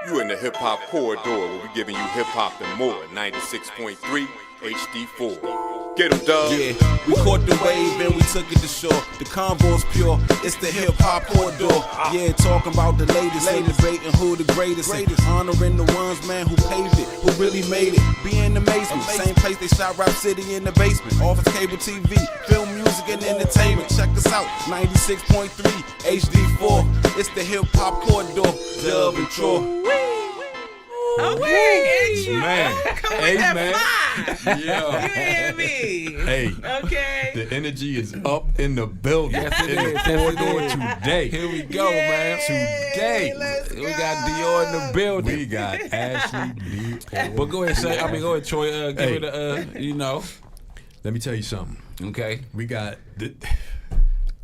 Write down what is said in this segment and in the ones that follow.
You in the hip hop corridor where we giving you hip hop and more. 96.3 HD4. Get 'em, dub. Yeah, we caught the wave and we took it to shore. The convo's pure, it's the hip hop corridor. Yeah, talking about the latest, ain't debating who the greatest. And honoring the ones, man, who paved it, who really made it. Be in the amazement, same place they shot Rap City in the basement. Office cable TV, film, music, and entertainment. Check us out, 96.3 HD4. It's the hip hop corridor. Dub and Troy. Okay, man. Hey, man. Yeah. You hear me? Hey. Okay. The energy is up in the building. Yes, it in the is. corridor today. Here we go, man. Today. We got Dior in the building. We got Ashley Dior. But go ahead, Shay. Go ahead, Troy. Give it a, Let me tell you something. Okay. We got...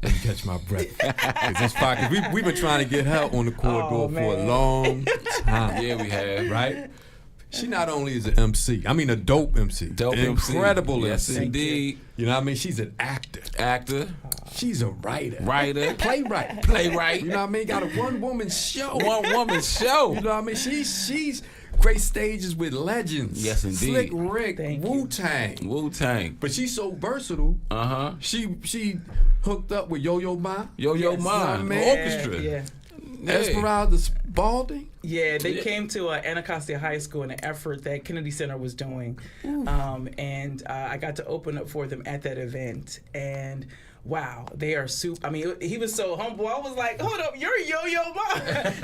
Let me catch my breath. Cause we've been trying to get her on the corridor for a long time. Yeah, we have. Right? She not only is an MC, I mean a dope MC. Incredible MC. Yes, indeed. You know what I mean? She's an actor. She's a writer. Playwright. You know what I mean? Got a one-woman show. You know what I mean? She's great stages with legends. Yes, indeed. Slick Rick, Wu-Tang. But she's so versatile. She hooked up with Yo-Yo Ma. Yo-Yo Ma, orchestra. Yeah. Esmeralda Spalding. Yeah, they came to Anacostia High School in an effort that Kennedy Center was doing. And I got to open up for them at that event. And wow, they are super. I mean, he was so humble. I was like, hold up, you're Yo-Yo Ma.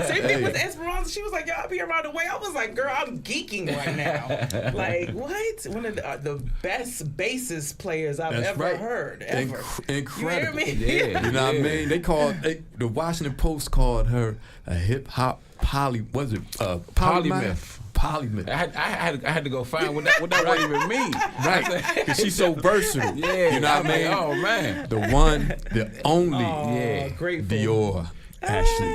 Same thing with Esperanza. She was like, yo, I'll be around the way. I was like, girl, I'm geeking right now. Like, what? One of the best bassist players I've ever heard. Ever. Incredible. You hear me? Yeah. You know what I mean? The Washington Post called her a hip hop polymath. Polymath. I had to go find what that would even mean. Right. Because she's so versatile. Yeah. You know what I mean? Oh, man. The one, the only Dior Ashley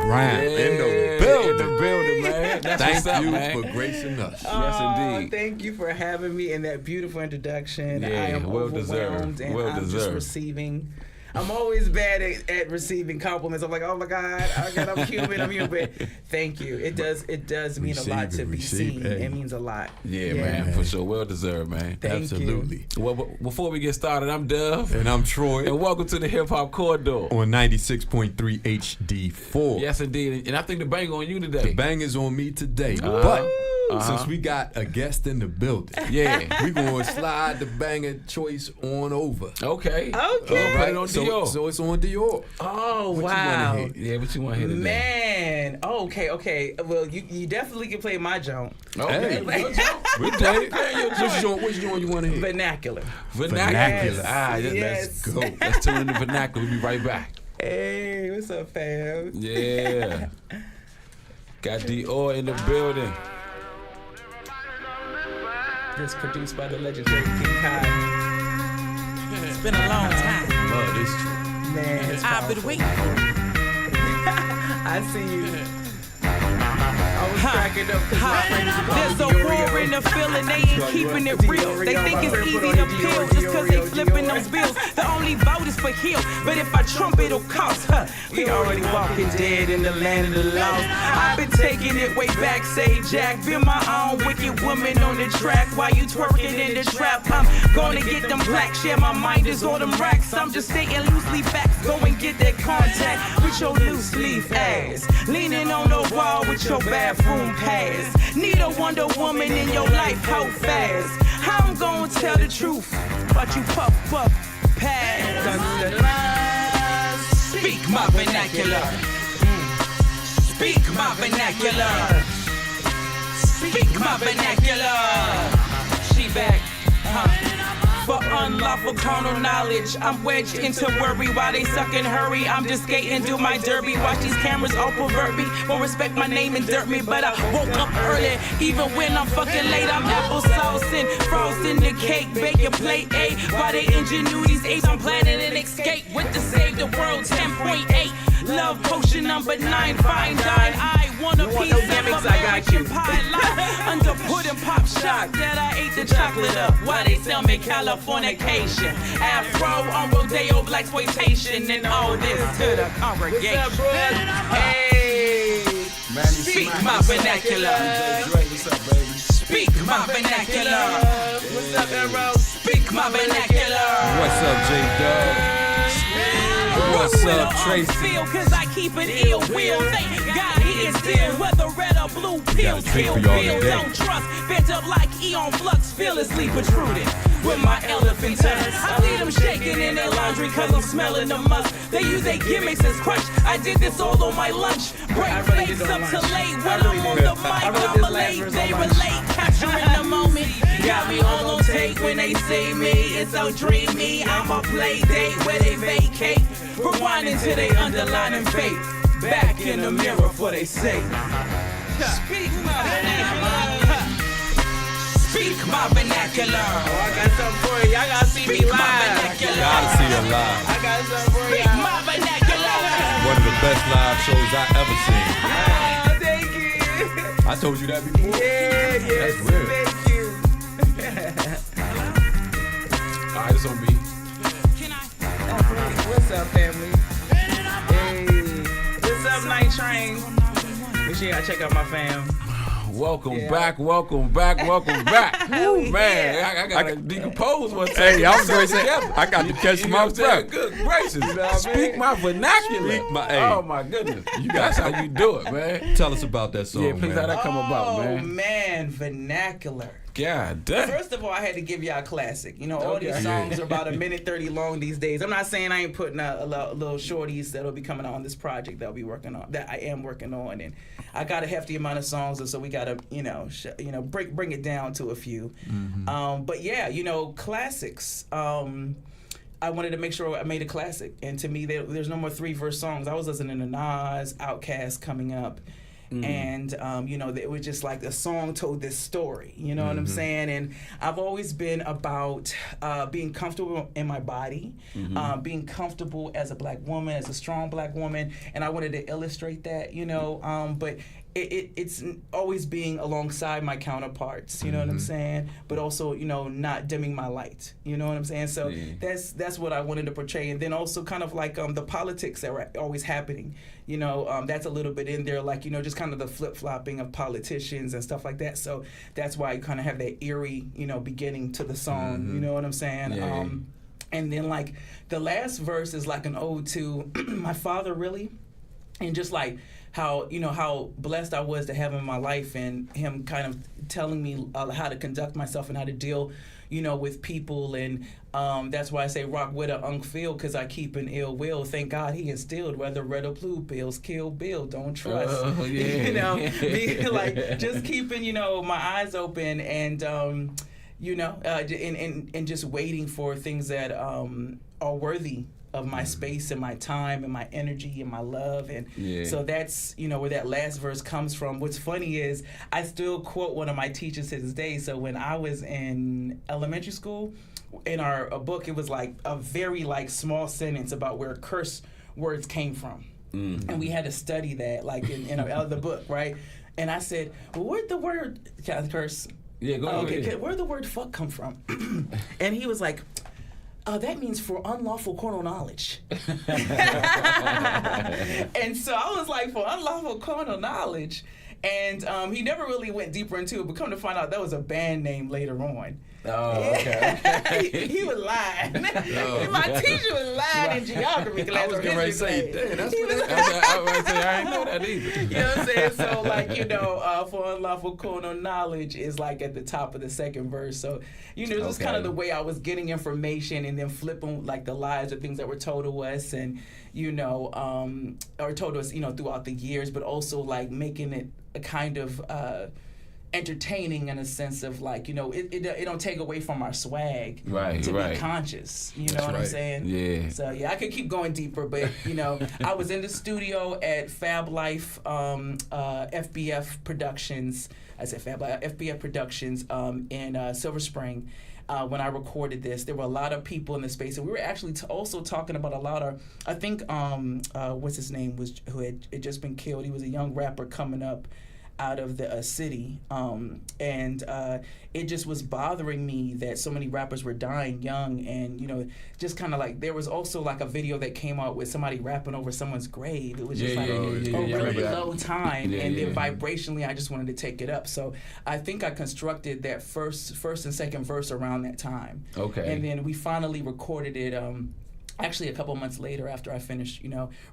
Brown in the building. Man. That's Thank what's up, you man. for gracing us. Yes, indeed. Thank you for having me in that beautiful introduction. Yeah, I am well overwhelmed deserved. and Well I'm just deserved. receiving. I'm always bad at receiving compliments. I'm like, oh my God, I'm human. But thank you. It does mean a lot to be seen. Hey. It means a lot. Yeah, man, for sure. Well deserved, man. Thank Absolutely. you. Well, before we get started, I'm Dove. And I'm Troy. And welcome to the Hip Hop Corridor. On 96.3 HD4. Yes, indeed. And I think the bang on you today. The bang is on me today. But since we got a guest in the building, we going to slide the banger choice on over. Okay. All right. On Dior. So it's on Dior. Oh, What wow. you wanna hear? Yeah, what you want to hear today? Man. Oh, okay. Well, you definitely can play my joint. Hey, Okay. we play it. Which joint you want to hear? Vernacular. Vernacular. Yes. Let's go. Let's tune in the vernacular. We'll be right back. Hey, what's up, fam? Yeah. Got Dior in the building. This produced by the legendary King Kai. It's been a long time. Love this joint. Man, it's I've been waiting. I see you. I was cracking up because my friends are There's a war in the feeling, they ain't keeping it real. They think it's easy to peel just cause they flipping those bills. The only vote is for Hill, but if I trump it'll cost her. We already walking dead in the land of the lost. I've been taking it way back, say Jack. Been my own wicked woman on the track while you twerking in the trap. I'm gonna get them blacks, yeah, my mind is on them racks. I'm just stating loosely facts, go and get that contact with your loose leaf ass. Leaning on the wall with your bathroom pass. Need a Wonder Woman in your life, how fast? I'm gonna tell the truth, but you puff pass. Speak my vernacular. Speak my vernacular. Speak my vernacular. She back, For unlawful carnal knowledge, I'm wedged into worry while they suck and hurry. I'm just skating, do my derby. Watch these cameras all pervert me. Won't respect my name and dirt me, but I woke up early. Even when I'm fucking late, I'm applesauce and frosting the cake. Bake your plate A. While they ingenuities apes, I'm planning an escape with the Save the World 10.8. Love potion number 9, fine dine. I want a piece of American pie life. Under pudding pop shock that I ate the chocolate up. Why they sell me Californication? Afro on Rodeo, blaxploitation, and all this to the congregation. Hey, Speak my vernacular. What's up, baby? Speak my vernacular. What's up, Arrow? Speak my vernacular. What's up, J-Dub? What's up, Tracy? Feel cause I keep it ill will. Thank God he is still. Whether red or blue pills, kill bills. Don't trust. Bent up like Eon Flux, fearlessly protruded. With my elephant tusk, I leave them shaking in their laundry cause I'm smelling the musk. They use their gimmicks as crutch. I did this all on my lunch. Break fakes up to late when I'm on the mic. I'm late, they relate, capturing the moment. Got me all on tape when they see me. It's so dreamy. I'm a play date where they vacate. Rewinding to they underlining fate. Back in the mirror for they say. Speak my vernacular. Speak my vernacular. Oh, I got something for you. Y'all gotta see me Speak my live. vernacular. Gotta see her live. I got something for Speak y'all. my vernacular. One of the best live shows I ever seen. Oh, thank you. I told you that before. Yeah, yes, That's real. thank you. All right, it's on me. What's up, family? Hey, what's up, Night Train? Make sure y'all check out my fam. Welcome Yeah. back. Ooh, man, I got to decompose one time. Hey, I was going to say, I got to catch my breath. Good gracious. You know what I Speak mean? my vernacular. Speak my- hey. Oh, my goodness. That's how you do it, man. Tell us about that song, Yeah, please, how man. that come about, Oh, man? man, vernacular. God damn. First of all, I had to give y'all a classic. You know, all these songs are about a minute 30 long these days. I'm not saying I ain't putting a little shorties that'll be coming on this project that I am working on, and I got a hefty amount of songs, and so we gotta, bring it down to a few. But yeah, classics. I wanted to make sure I made a classic, and to me, there's no more 3-verse songs. I was listening to Nas, Outkast coming up. And, it was just like a song told this story, you know what I'm saying? And I've always been about being comfortable in my body, being comfortable as a black woman, as a strong black woman, and I wanted to illustrate that, but it's always being alongside my counterparts, you know what I'm saying? But also, not dimming my light, you know what I'm saying? So that's what I wanted to portray. And then also kind of like the politics that were always happening, that's a little bit in there, like, just kind of the flip-flopping of politicians and stuff like that. So that's why you kind of have that eerie, beginning to the song, you know what I'm saying? Yeah. And then like the last verse is like an ode to my father, really, and just like how blessed I was to have him in my life, and him kind of telling me how to conduct myself and how to deal, with people. And that's why I say rock with a unk feel, because I keep an ill will. Thank God he instilled whether red or blue pills, kill Bill, don't trust. Oh, yeah. Be like just keeping, my eyes open, and and just waiting for things that are worthy of my space and my time and my energy and my love. And so that's, where that last verse comes from. What's funny is I still quote one of my teachers to this day. So when I was in elementary school, in our book, it was like a very like small sentence about where curse words came from. And we had to study that like in the book, right? And I said, well, where'd the word, can I curse? Yeah, go ahead. Okay, where'd the word fuck come from? And he was like, that means for unlawful carnal knowledge. And so I was like, for unlawful carnal knowledge. And he never really went deeper into it, but come to find out that was a band name later on. Oh, okay. He was lying. My teacher was lying in geography class. I was getting ready to say, history class. damn, that's what I was say, I didn't know that either. You know what I'm saying? So, like, for unlawful carnal knowledge is like at the top of the second verse. So, this is kind of the way I was getting information, and then flipping like the lies or things that were told to us, and or told us, throughout the years, but also like making it a kind of entertaining in a sense of like, it don't take away from our swag to be conscious. You know what I'm saying? Yeah. So yeah, I could keep going deeper, but I was in the studio at Fab Life, FBF Productions. I said Fab Life, FBF Productions in Silver Spring. When I recorded this, there were a lot of people in the space, and we were actually also talking about a lot of, I think, what's his name, who had just been killed. He was a young rapper coming up out of the city, and it just was bothering me that so many rappers were dying young, and just kind of like there was also like a video that came out with somebody rapping over someone's grave. It was just a really low time, and then vibrationally, I just wanted to take it up. So I think I constructed that first and second verse around that time. Okay, and then we finally recorded it. Actually, a couple months later, after I finished,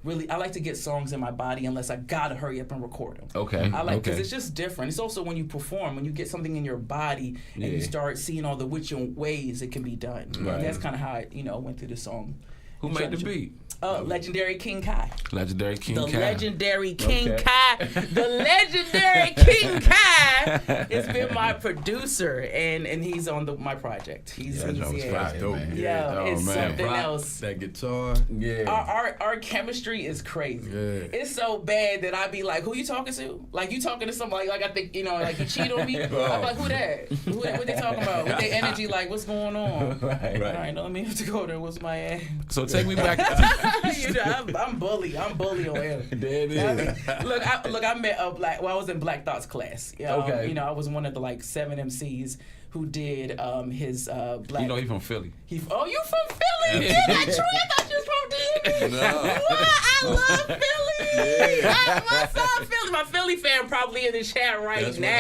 really, I like to get songs in my body unless I gotta hurry up and record them. Okay. I like because it's just different. It's also when you perform, when you get something in your body and you start seeing all the which ways it can be done. Right. And that's kind of how I, went through the song. Who made the beat? Legendary King Kai. Legendary King Kai. The legendary King Kai. The legendary King Kai has been my producer, and he's on my project. He's dope. It's something else. That guitar. Yeah. Our chemistry is crazy. Yeah. It's so bad that I be like, who you talking to? Like you talking to somebody like I think like you cheat on me. I'm like, who that? What they talking about? With their energy, like what's going on? Right. All right. Let me have to go there. What's my ass? So take me back. I'm bully on him. There it is. I met I was in Black Thought's class. Okay. I was one of the 7 MCs who did his black. He's from Philly. You from Philly? Yeah, that's true. I thought you was from D.C. No. I love Philly. Yeah. My son Philly. My Philly fan probably in the chat now.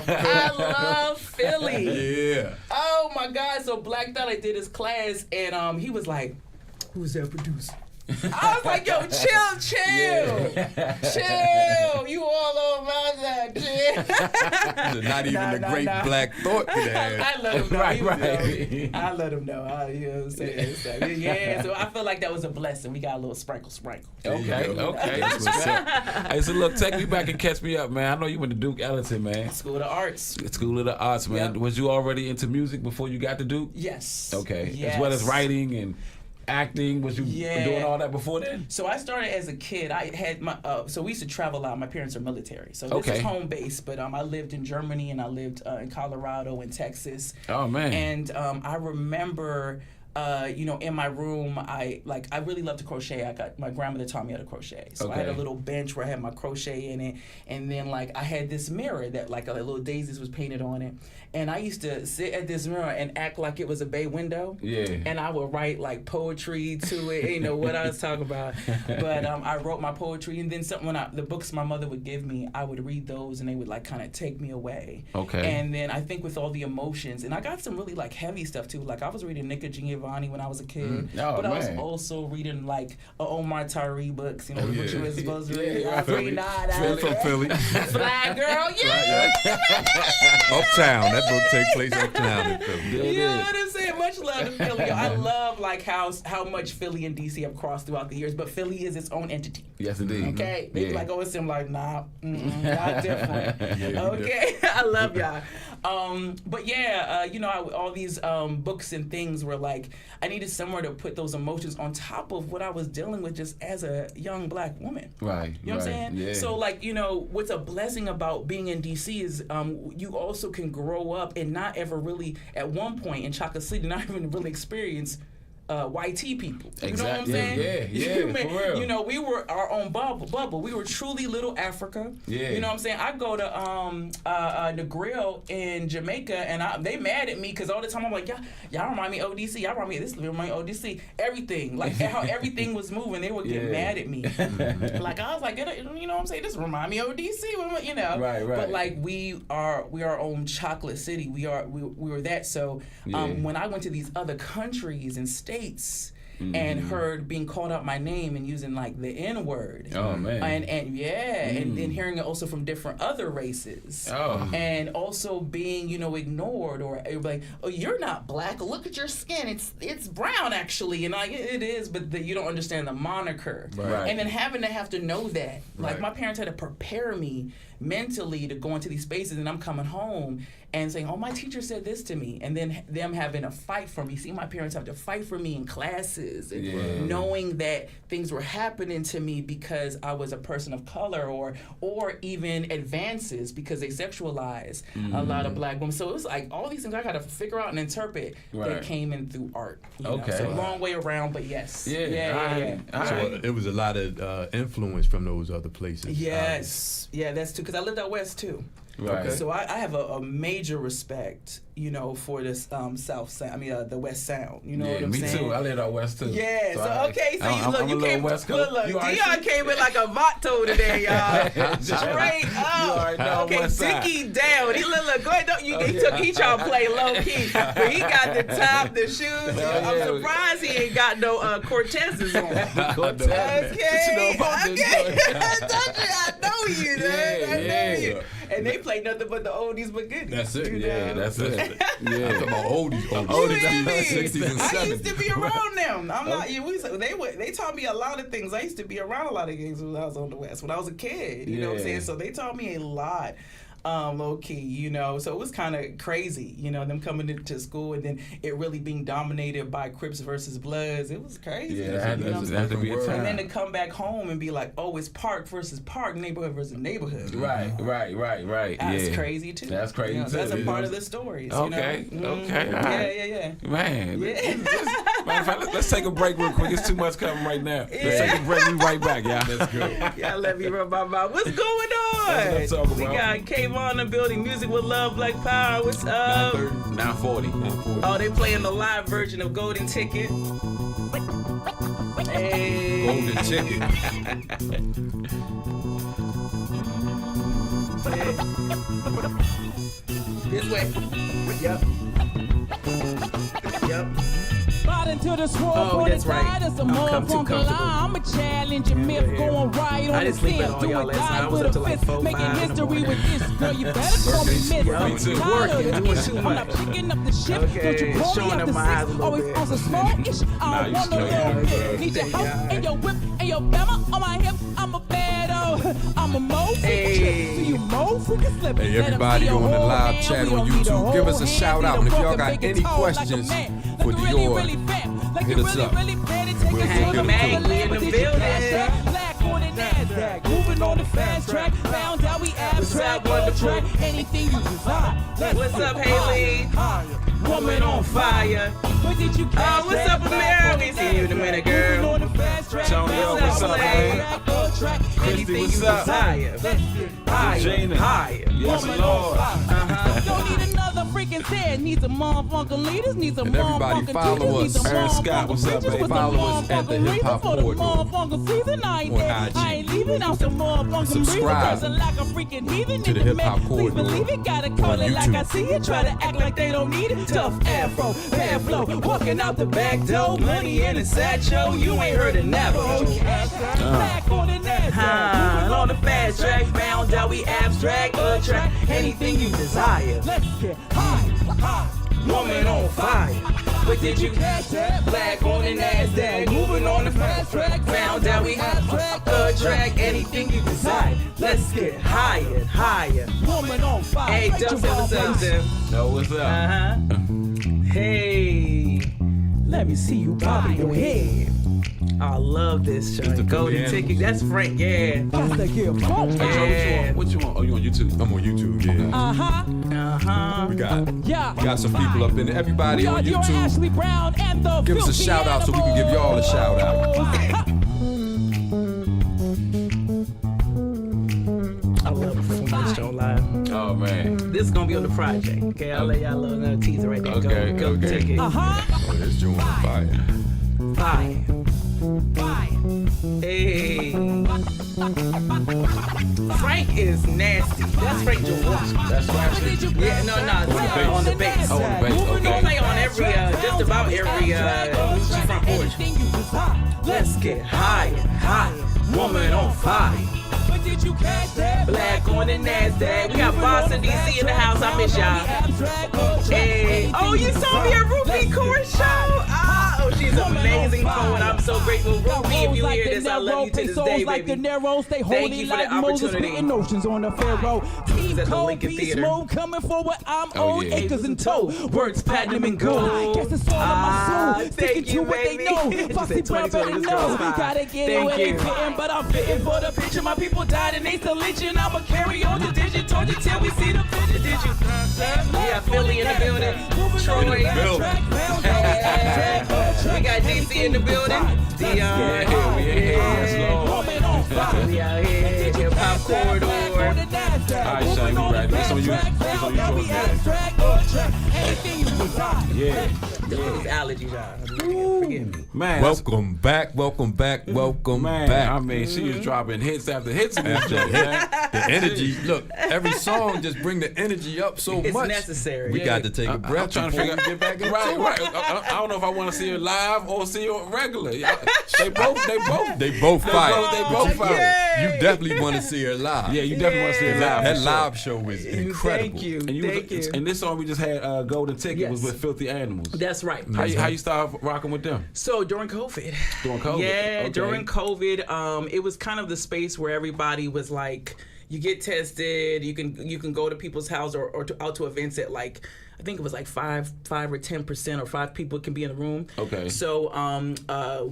I love Philly. Yeah. Oh my God! So Black Thought, I did his class, and he was like, "Who's that producer?" I was like, yo, chill. You all over that, chill. Not even a great Black Thought could have. I let him know. Right. I let him know. You know what I'm saying? Yeah, so I feel like that was a blessing. We got a little sprinkle. Okay. That's what's up. Hey, so look, take me back and catch me up, man. I know you went to Duke Ellington, man. School of the Arts. School of the Arts, man. Yep. Was you already into music before you got to Duke? Yes. Okay. Yes. As well as writing and acting, was you doing all that before then? So I started as a kid. I had my so we used to travel a lot. My parents are military, so this is home base. But I lived in Germany and I lived in Colorado and Texas. Oh man! And I remember. In my room, I really love to crochet. My grandmother taught me how to crochet. So I had a little bench where I had my crochet in it. And then I had this mirror that a little daisies was painted on it. And I used to sit at this mirror and act like it was a bay window. Yeah. And I would write poetry to it. You know what I was talking about. But I wrote my poetry, and then the books my mother would give me, I would read those, and they would kind of take me away. Okay. And then I think with all the emotions, and I got some really heavy stuff too. I was reading Nika Giovanni when I was a kid, but I was also reading Omar Tyree books. What you were supposed to read. I was reading from Philly. Fly Girl, Uptown. That book takes place uptown in Philly. You know what I'm saying? Much love to Philly. I love how much Philly and DC have crossed throughout the years, but Philly is its own entity. Yes, indeed. Okay, they it's him nah, not different. Okay, I love y'all. But all these books and things were I needed somewhere to put those emotions on top of what I was dealing with just as a young Black woman. Right. You know what I'm saying? Yeah. So what's a blessing about being in DC is you also can grow up and not ever really, at one point in Chocolate City, not even really experience YT people. You know what I'm saying? Yeah, for real. We were our own bubble. We were truly little Africa. Yeah. You know what I'm saying? I go to the grill in Jamaica, and they mad at me because all the time I'm like, y'all remind me of ODC. Y'all remind me of this. Remind me of ODC. Everything. How everything was moving, they would get mad at me. I was like, you know what I'm saying? This remind me of ODC. Right. But we are our own chocolate city. We were that. So when I went to these other countries and states, and heard being called out my name and using the N-word. Oh man. And then hearing it also from different other races. Oh. And also being, ignored or oh, you're not Black. Look at your skin. It's brown actually. And it is, but you don't understand the moniker. Right. And then having to know that. My parents had to prepare me mentally to go into these spaces, and I'm coming home and saying, my teacher said this to me, and then them having a fight for me. See, my parents have to fight for me in classes. spaces, and knowing that things were happening to me because I was a person of color, or even advances because they sexualize a lot of black women. So it was like all these things I got to figure out and interpret that came in through art. You know? So a long way around, but yes. Yeah. So it was a lot of influence from those other places. Yes. Yeah, that's too, because I lived out west too. Right. So I have a major respect, for this South Sound. I mean, the West Sound. You know what I'm saying? Me too. I lived out west too. Yeah. So you came. West Coast. Look, Dion came in like a vato today, y'all. Straight up. Okay, Dickie down. He look. Go ahead. He tried to play low key, but he got the top, the shoes. I'm surprised he ain't got no Cortezes on. Cortez. Okay. I know you, man. I know you. And they play nothing but the oldies but goodies. That's it. That's it. I'm talking about oldies. 60s and 70s. I used to be around them. I'm not. They taught me a lot of things. I used to be around a lot of gigs when I was on the West when I was a kid. You know what I'm saying? So they taught me a lot. Low key, so it was kind of crazy, them coming into school and then it really being dominated by Crips versus Bloods. It was crazy. Yeah, that to be a time. And then to come back home and be like, oh, it's Park versus Park, neighborhood versus neighborhood. Right. That's crazy too. That's crazy too. That's a part of the stories. Okay. Right. Yeah. Man. Let's take a break real quick. It's too much coming right now. Let's take a break. We right back, y'all. That's good. Y'all let me rub my mouth. What's going on? That's what I'm talking about. We got Cave on the building. Music with Love, Black Power. What's up? 9:40. Oh, they playing the live version of Golden Ticket. Hey. Golden Ticket. This way. Yep. Into the swirl, oh, that's right. I'm too comfortable. I'm a challenge, a myth going right on the field. Do it die with a fist, making history with this. Girl, you better call me miss. I'm tired of this. I'm not picking up the shit. Don't you call me up the six. Always on some small-ish. I don't want no little bit. Need your house and your whip and your bama on my hip. I'm a bad I'm a mo. Hey. Do you mo? Freaking slip. Hey, everybody on the live chat on YouTube, give us a shout out. And if y'all got any questions for Dior, hit us up. Moving on the fast track, found out we abstract, track anything you desire. What's up, Haley? Woman on fire. What's up, America? See you in a minute, girl. Tony, what's up, man? Christy, what's up? Higher. Yes, Lord. Don't need another freaking head. Needs a motherfucking leaders. Needs a and everybody follow us. Aaron Scott, what's up, baby? Follow us at the Hip Hop Corridor I ain't leaving out the motherfucking subscribe like a freaking heathen to the Hip Hop Corridor. Believe it, gotta call it like I see it. Try to act like they don't need it. Tough afro, bad flow, walking out the back door. Money in a satchel. You ain't heard of Navajo. Back on the net. On the fast track, found out we abstract, attract anything you desire. Let's get high. Woman on fire. But did you catch that? Black on the NASDAQ, moving on the fast track. Found out we attract anything you desire. Let's get higher. Woman on fire. Hey, Dub, what's up, Dub? Yo, what's up? Hey, let me see you bobbing your head. I love this show. Golden Ticket. That's Frank, yeah. That's the gift. Yeah. What you want? Oh, you on YouTube? I'm on YouTube, yeah. We got some people up in there. Everybody on YouTube, Brown and the give us a shout out so we can give y'all a shout out. I love performing this show live. Oh, man. This is gonna be on the project. Okay, I'll let y'all know another teaser right there. Okay, Go Ticket. Oh, this joint on fire. Fire. Hey. Frank is nasty. That's Frank Jaworski. That's right. Yeah, no, on the bass. Oh, on the bass, okay. Don't play on every, just about every, front porch. Let's get higher. Woman on fire. Did you catch that? Black on the NASDAQ. We got Boston, DC in the house. I miss y'all. Hey. Oh, you saw me at Ruby Court show? Oh, she's amazing poet. I'm so grateful. Ruby, if you hear this, I love you to this day, baby. Thank you for the opportunity. Notions on the Pharaoh. Team Cold, Beast Mode coming forward. I'm on acres and toe. Words platinum and gold. Guess it's all in my soul. Sticking to what they know. Foxy Brown better know. Gotta get away fitting, but I'm fitting for the picture. My people died and they still lynching. I'ma carry on the digit. Told you till we see the vision. Did you? Yeah, Philly in the building. Troy in the building. We got DC in the building. Dior. We out here. Hip Hop Corridor. Alright, Shane, we ready. It's on you. It's on you. Yeah. It's allergies, y'all. Forgive me. Man, Welcome back. I mean, she is dropping hits after hits in this joint, man. The energy. Look, every song just bring the energy up so It's much. necessary. We got to take a I'm breath trying to before figure we get back into right. it. I don't know if I want to see her live or see her regular. They both fire. They both fire. Yay! You definitely want to see her live. Yeah, you definitely want to see her live. That for live show is incredible. Thank you. And Thank you. And this song we just had, Golden Ticket, was Yes. with Filthy Animals. That's right. How you start rocking with them? So during COVID. During COVID? Yeah, Okay. during COVID, it was kind of the space where everybody was like, you get tested, you can go to people's house or out to events at like, I think it was like 5 or 10% or 5 people can be in the room. Okay. So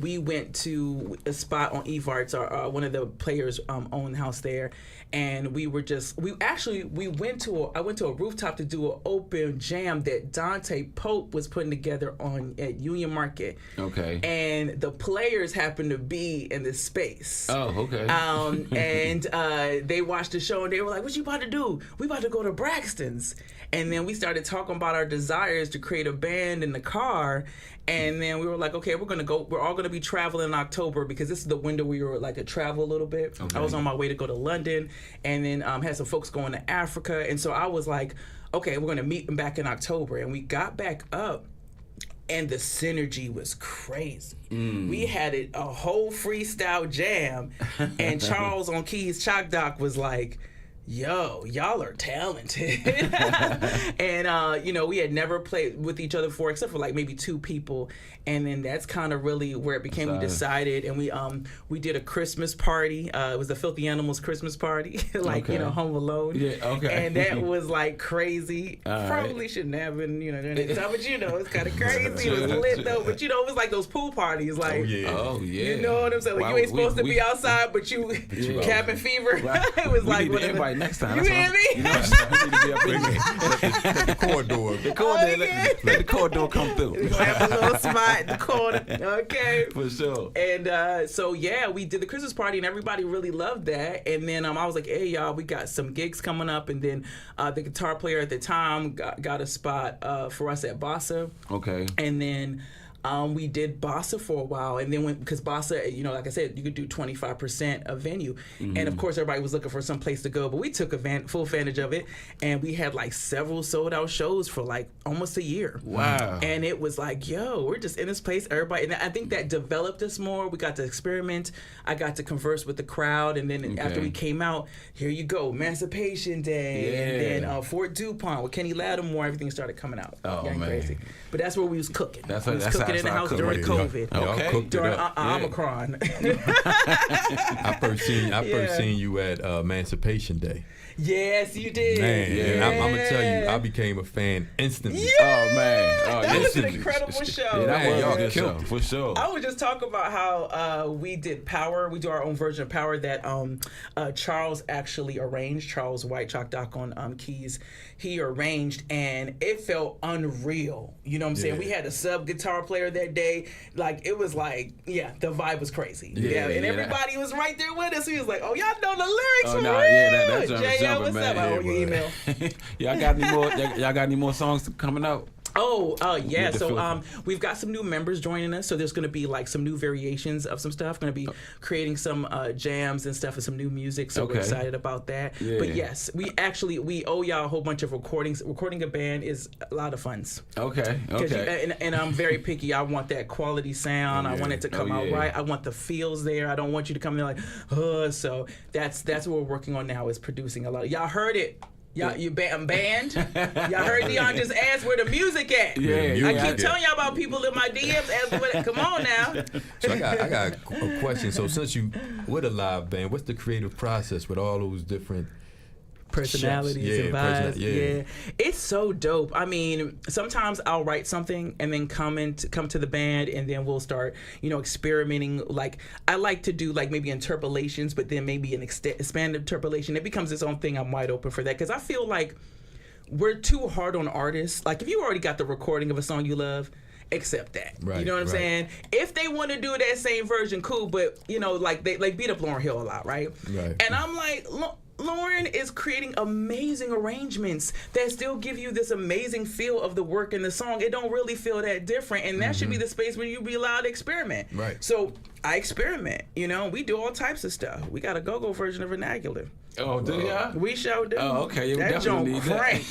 we went to a spot on Evarts, one of the players owned the house there, and I went to a rooftop to do an open jam that Dante Pope was putting together at Union Market. Okay. And the players happened to be in this space. Oh, okay. And they watched the show and they were like, "What you about to do? We about to go to Braxton's." And then we started talking about our desires to create a band in the car. And then we were like, okay, we're all gonna be traveling in October because this is the window we were like to travel a little bit. Okay. I was on my way to go to London and then had some folks going to Africa. And so I was like, okay, we're gonna meet them back in October. And we got back up and the synergy was crazy. We had a whole freestyle jam and Charles on keys, Chalk Doc was like, yo, y'all are talented. And, we had never played with each other before, except for like maybe 2 people. And then that's kind of really where it became, we decided. And we did a Christmas party. It was the Filthy Animals Christmas party, like, Home Alone. Yeah, okay. And that was like crazy. Probably shouldn't have been, during that time, but it's kind of crazy. It was lit though. But, it was like those pool parties. Like, oh, yeah. You know what I'm saying? Like, you ain't supposed to be outside, but you cabin fever. It was like one of the, next time. You hear me? We need to be up in there. The corridor. Let the corridor come through. We're gonna have a little spot in the corner. Okay. For sure. And so we did the Christmas party and everybody really loved that. And then I was like, hey y'all, we got some gigs coming up. And then the guitar player at the time got a spot for us at Bossa. Okay. And then we did Bossa for a while, and then because Bossa, like I said, you could do 25% of venue, and of course everybody was looking for some place to go, but we took full advantage of it, and we had like several sold out shows for like almost a year. Wow! And it was like, yo, we're just in this place, everybody, and I think that developed us more. We got to experiment. I got to converse with the crowd, and then after we came out, here you go, Emancipation Day, and then Fort DuPont with Kenny Lattimore, everything started coming out. Oh man! Crazy. But that's where we was cooking. We was cooking in the house cooking. during COVID. Okay. During Omicron. I first seen you at Emancipation Day. Yes, you did. Man, and I'm gonna tell you, I became a fan instantly. Yeah. Oh man, that was an incredible show. Yeah, that was y'all a good killed show it. for sure. I was just talking about how we did Power. We do our own version of Power that Charles actually arranged. Charles White, Chalk Doc on keys. He arranged, and it felt unreal. You know what I'm saying? We had a sub guitar player that day. Like, it was like, the vibe was crazy. Yeah, and everybody was right there with us. He was like, oh, y'all know the lyrics for real. Yeah, that's JL, what's man. up? I owe you email. Y'all got any more songs coming out? Yeah. So we've got some new members joining us. So there's going to be like some new variations of some stuff. Going to be creating some jams and stuff and some new music. So we're excited about that. Yeah. But yes, we owe y'all a whole bunch of recordings. Recording a band is a lot of funds. Okay. And I'm very picky. I want that quality sound. I want it to come out right. I want the feels there. I don't want you to come in like, so that's what we're working on now is producing a lot. Y'all heard it. Y'all, you banned? Y'all heard Dion just ask where the music at? Yeah. I keep telling y'all about people in my DMs asking where that. Come on now. So I got a question. So since you with a live band, what's the creative process with all those different personalities and vibes? Yeah, It's so dope. I mean, sometimes I'll write something and then come to the band, and then we'll start, experimenting. Like, I like to do like maybe interpolations, but then maybe an expanded interpolation. It becomes its own thing. I'm wide open for that because I feel like we're too hard on artists. Like, if you already got the recording of a song you love, accept that. Right, you know what I'm saying? If they want to do that same version, cool. But like they beat up Lauryn Hill a lot, right? Right. And I'm like, Lauren is creating amazing arrangements that still give you this amazing feel of the work in the song. It don't really feel that different, and that should be the space where you be allowed to experiment. Right. So I experiment. We do all types of stuff. We got a go-go version of vernacular. Oh, do y'all? We sure do. Oh, okay. Yeah, we that definitely Joan need crank.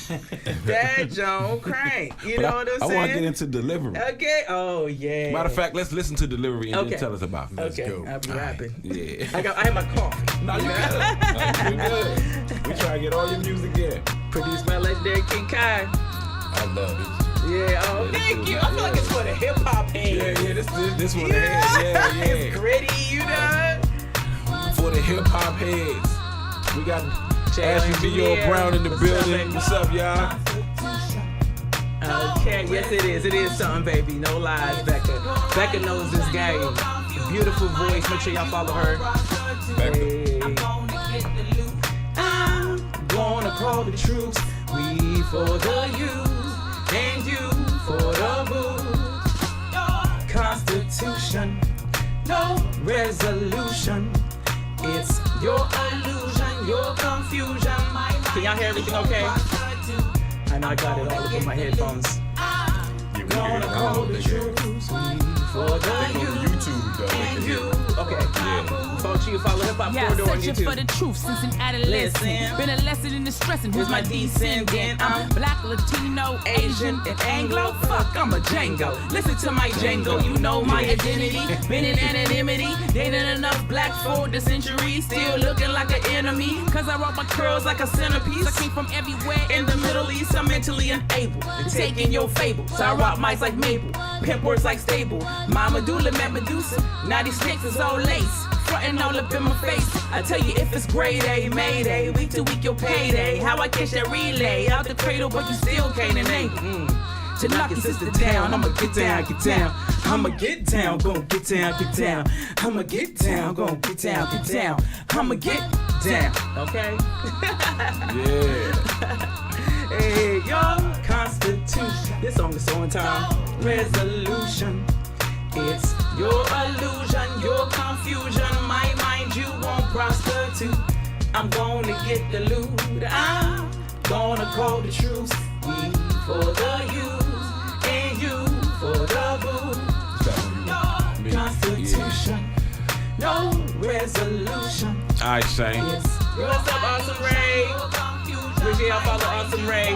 That Joan crank. You know what I'm saying? I want to get into delivery. Okay. Oh yeah. Matter of fact, let's listen to delivery and then tell us about it. Okay. go. I'll be rapping. Yeah. I have my coffee. No, you good. You good. We try to get all your music in. Produced by legendary King Kai. I love it. Yeah, thank you. I feel like it's for the hip hop heads. Yeah, this one yeah. It's gritty, For the hip hop heads. We got Ashley Dior Brown in the building. What's up, y'all? Okay, yes it is. It is something, baby. No lies, Becca. Becca knows this game. Beautiful voice. Make sure y'all follow her. Hey. I'm gonna call the troops. We for the youth and you for the boo. Constitution, no resolution. It's your illusion, your confusion. Can y'all hear everything okay? I know I got it all up in my headphones. Gonna call the troops for the YouTube and you. Okay. Follow Hip Hop Corridor on searching YouTube. for the truth since an adolescent. Listen. Been a lesson in the stressing. Who's my descendant? I'm black, Latino, Asian, and Anglo. Fuck, I'm a Django. Listen to my Django, you know my identity. Been in anonymity, dated enough black for the century. Still looking like an enemy, cause I rock my curls like a centerpiece. I came from everywhere In the Middle East, I'm mentally unable to take in your fables. I rock mics like Mabel, pimp words like stable. My medulla met Medusa, 96 is all lace. Frontin' all up in my face. I tell you if it's grade A, Mayday, week to week your payday. How I catch that relay out the cradle, but you still can't enable. To knock your sister down, I'ma get down, get down. I'ma get down, gon' get down, get down. I'ma get down, gon' get down, get down. I'ma get down. Okay. Yeah. Hey, yo, Constitution. This song is so on time. Resolution. It's your illusion, your confusion. My mind, you won't prostitute. I'm gonna get the loot. I'm gonna call the truce. We for the youth and you for the boo. No Constitution, no resolution. All right, Shane. What's up, Awesome Ray? Appreciate y'all follow Awesome Ray.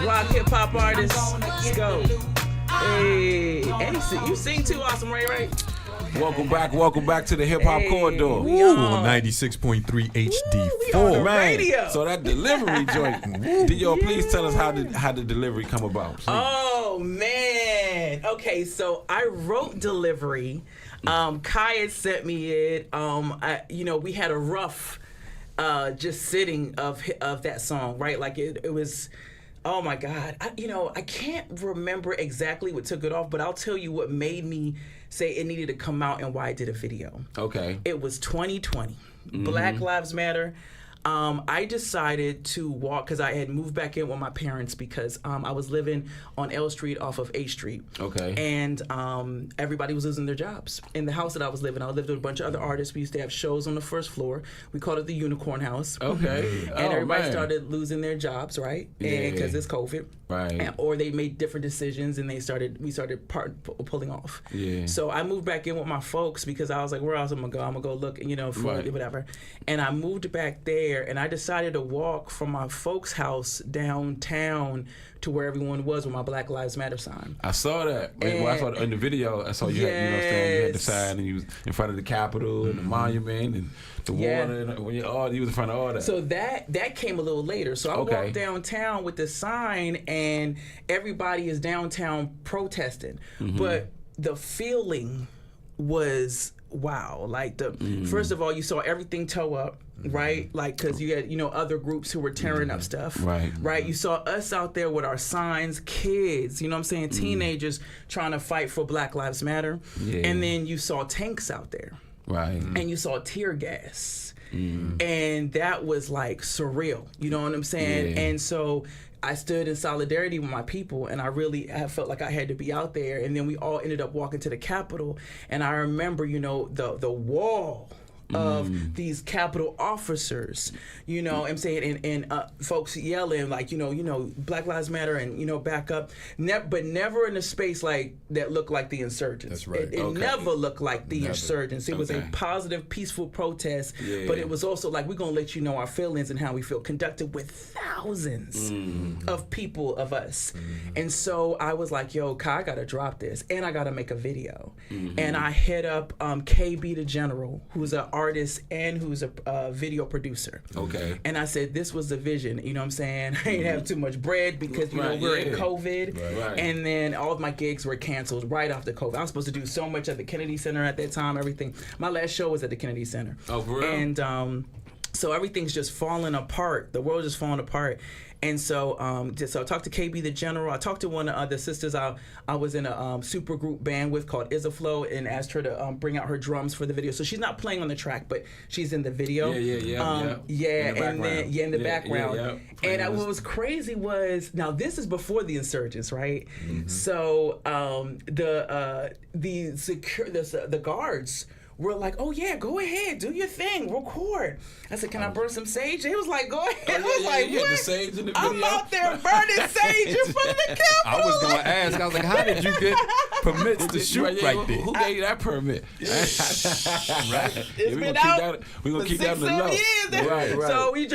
Rock hip hop artist. Let's go. Hey, and you sing too, Awesome Ray, right? Welcome back to the Hip Hop Corridor. Ooh, 96.3 HD4. Man, radio. so that delivery joint. Dior, please tell us how the delivery come about. Please. Oh man. Okay, so I wrote Delivery. Kai had sent me it. We had a rough just sitting of that song, right? Like it was. Oh my God. I can't remember exactly what took it off, but I'll tell you what made me say it needed to come out and why I did a video. Okay. It was 2020. Black Lives Matter. I decided to walk because I had moved back in with my parents because I was living on L Street off of H Street. Okay. And everybody was losing their jobs. In the house that I was living, I lived with a bunch of other artists. We used to have shows on the first floor. We called it the Unicorn House. Okay. And everybody started losing their jobs, right? Yeah. Because it's COVID. Right. Or they made different decisions and we started pulling off. Yeah. So I moved back in with my folks because I was like, where else am I gonna go? I'm gonna go look, for Right. whatever. And I moved back there. there, and I decided to walk from my folks' house downtown to where everyone was with my Black Lives Matter sign. I saw that. I saw in the video. I saw you had, you know what I'm saying, you had the sign, and you was in front of the Capitol and the monument and the water, and you was in front of all that. So that came a little later. So I walked downtown with the sign, and everybody is downtown protesting. But the feeling was wow. Like first of all, you saw everything toe up. Right, like because you had other groups who were tearing up stuff. Right. You saw us out there with our signs, kids. You know what I'm saying? Teenagers trying to fight for Black Lives Matter. And then you saw tanks out there. Right. And you saw tear gas. And that was like surreal. You know what I'm saying? And so I stood in solidarity with my people, and I really felt like I had to be out there. And then we all ended up walking to the Capitol, and I remember the wall of these Capitol officers, I'm saying, and folks yelling like, Black Lives Matter and, back up. But never in a space like that looked like the insurgents. That's right. It never looked like the insurgents. It was a positive, peaceful protest, but it was also like, we're going to let you know our feelings and how we feel, conducted with thousands of people, of us. And so I was like, yo, Kai, I got to drop this, and I got to make a video. And I hit up KB the General, who's an artist and who's a video producer. Okay. And I said, this was the vision. You know what I'm saying? I didn't have too much bread because, we're in COVID. Right. And then all of my gigs were canceled right after COVID. I was supposed to do so much at the Kennedy Center at that time, everything. My last show was at the Kennedy Center. Oh, for real? And so everything's just falling apart. The world's just falling apart. And so, so I talked to KB the General. I talked to one of the sisters I was in a super group band with called Isaflow, and asked her to bring out her drums for the video. So she's not playing on the track, but she's in the video. In the background. And what was crazy was, now this is before the insurgents, right? So the guards were like, oh yeah, go ahead, do your thing, record. I said, can I burn some sage? He was like, go ahead. I was like, what? The sage in the video. I'm out there burning sage in front of the Capitol. I was going to ask, I was like, how did you get permits to shoot right there? Who gave you that permit? Right. It's been out we're going to keep that in the low. 6-7 years. Right. So we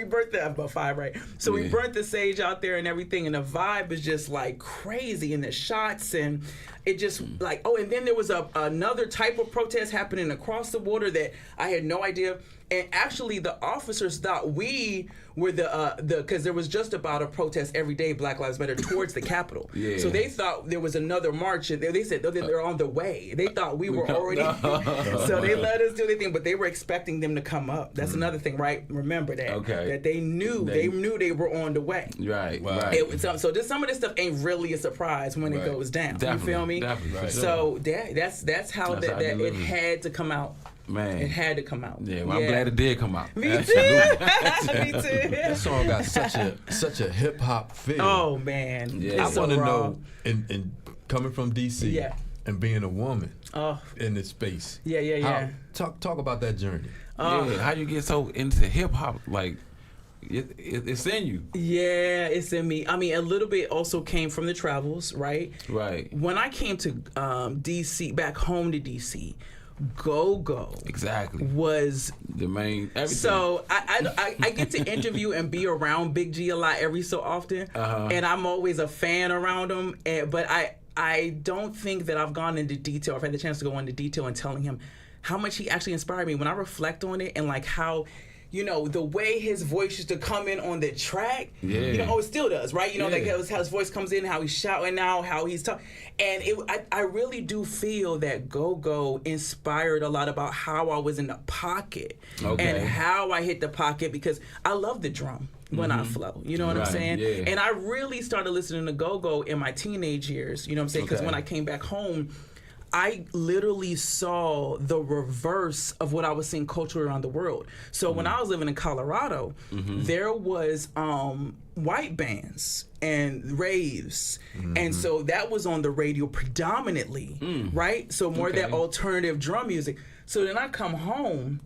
burnt that, about 5, right? So we burnt the sage out there and everything, and the vibe is just like crazy, and the shots, and it just like, and then there was another type of protest happening across the border that I had no idea. And actually, the officers thought we were because there was just about a protest every day, Black Lives Matter, towards the Capitol. So they thought there was another march, and they said they're on the way. They thought we were already, so they let us do their thing, but they were expecting them to come up. That's another thing, right? Remember that. Okay. That they knew they were on the way. Right. Wow. Right. So some of this stuff ain't really a surprise when it goes down. Definitely. You feel me? Definitely. Right. So that's how it had to come out. Man, it had to come out. Yeah, well, I'm glad it did come out. Me too. Me too. That song got such a hip hop feel. Oh man, I want to know, in coming from DC, and being a woman in this space. Yeah. Talk about that journey. How you get so into hip hop? Like, it's in you. Yeah, it's in me. I mean, a little bit also came from the travels, right? Right. When I came to DC, back home to DC. Go-Go was the main everything. So I get to interview and be around Big G a lot every so often, and I'm always a fan around him. But I don't think that I've gone into detail. I've had the chance to go into detail and telling him how much he actually inspired me. When I reflect on it and like how, the way his voice used to come in on the track, it still does, right? Like how his voice comes in, how he's shouting now, how he's talking. And I really do feel that Go-Go inspired a lot about how I was in the pocket and how I hit the pocket, because I love the drum when I flow. You know what I'm saying? Yeah. And I really started listening to Go-Go in my teenage years, you know what I'm saying? Because when I came back home, I literally saw the reverse of what I was seeing culturally around the world. So when I was living in Colorado, there was white bands and raves. And so that was on the radio predominantly, right? So more of that alternative drum music. So then I come home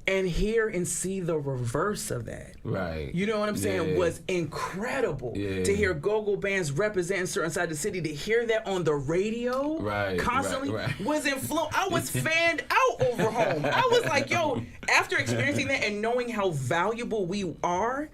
and hear and see the reverse of that. Right. You know what I'm saying? Was incredible to hear go-go bands representing certain side of the city. To hear that on the radio constantly was I was fanned out over home. I was like, yo, after experiencing that and knowing how valuable we are,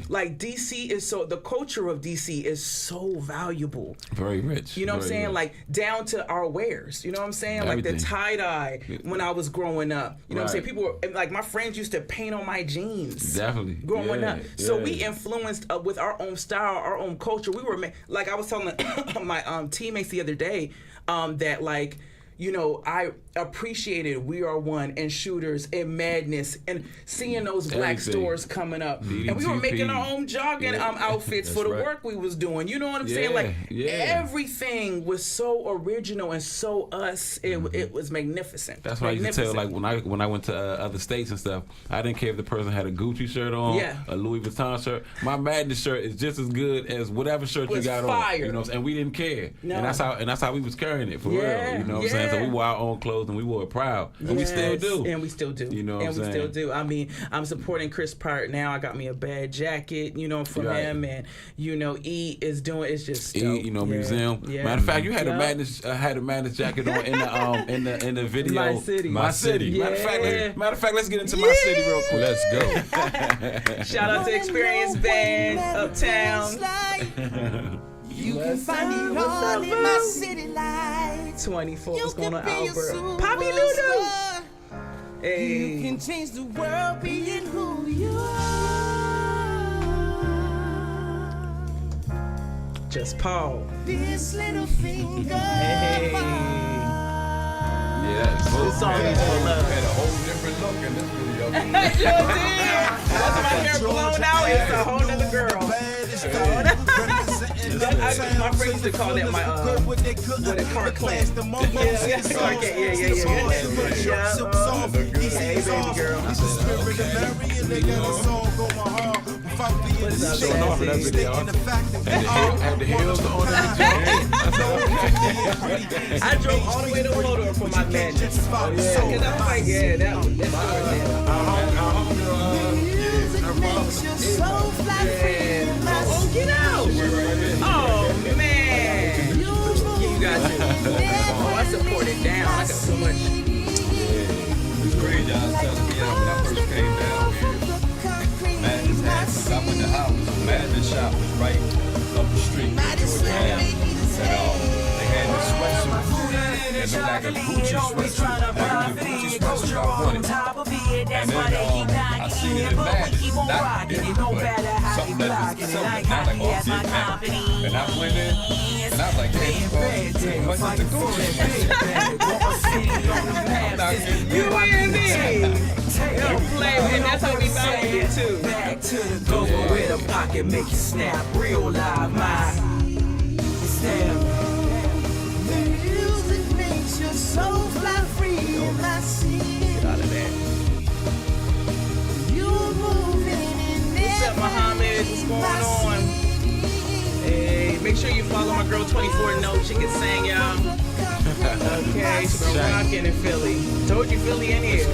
like DC is the culture of DC is so valuable. Very rich. You know what I'm saying? Rich. Like down to our wares. You know what I'm saying? Everything. Like the tie-dye when I was growing up. You know what I'm saying? People were like, my friends used to paint on my jeans. Definitely. Growing up. So we influenced with our own style, our own culture. We were, like I was telling my teammates the other day that like, you know, I appreciated We Are One and Shooters and Madness and seeing those black stores coming up. And we were making our own jogging outfits for the work we was doing. You know what I'm saying? Like everything was so original and so us. It was magnificent. That's why I used to tell, like when I went to other states and stuff, I didn't care if the person had a Gucci shirt on, a Louis Vuitton shirt. My Madness shirt is just as good as whatever shirt you got on. You know, and we didn't care. No. And that's how we was carrying it for real. You know what I'm saying? So we wore our own clothes and we wore it proud. And we still do. And we still do. You know what I'm saying? And we still do. I mean, I'm supporting Chris Pratt now. I got me a bad jacket, you know, from him. And, you know, E is doing, it's just dope. E, you know, museum. Matter of fact, you had a Madness jacket on in the video. My City. My City. Matter of fact, let's get into My City real quick. Let's go. Shout out to Experience Band, Uptown. You can find it all in my city lights. 24, what's going on, Albert? Poppy Noodle. Hey. You can change the world being who you are. Just Paul. This little finger. Hey. This song is for love. Had a whole different look in this video. Sure did. That's my hair blown out. It's a whole nother girl. My friend used to call that my car clan. Yeah. Hey, baby girl. Showing off in that video. Had the heels on and I drove all the way to Florida for my Madness. Because I'm like, that's good. Oh, get out! Oh, man! You got to. Oh, I support it down. I got so much. It's crazy. I was telling me when I first came down here, Madness had, I went to house. Madness shop was right up the street. And they had this sweatsuit. It looked like a Gucci sweatsuit. Like a Gucci sweatsuit I wanted. And then I seen it in Madness. Not in it, but something that was something. Not like off the event. And I went in, and I was like, hey, what's the Gucci sweatsuit? You and me. Don't play, and that's how we found you too. Back to the go-go with a pocket, make you snap, real live, my snap. The music makes your soul fly free in my city. Get out of that. You're moving in What's up, Muhammad? What's going on? Hey, make sure you follow my girl 24 Note. She can sing, y'all. Okay, she's been rocking in Philly. Told you Philly in here.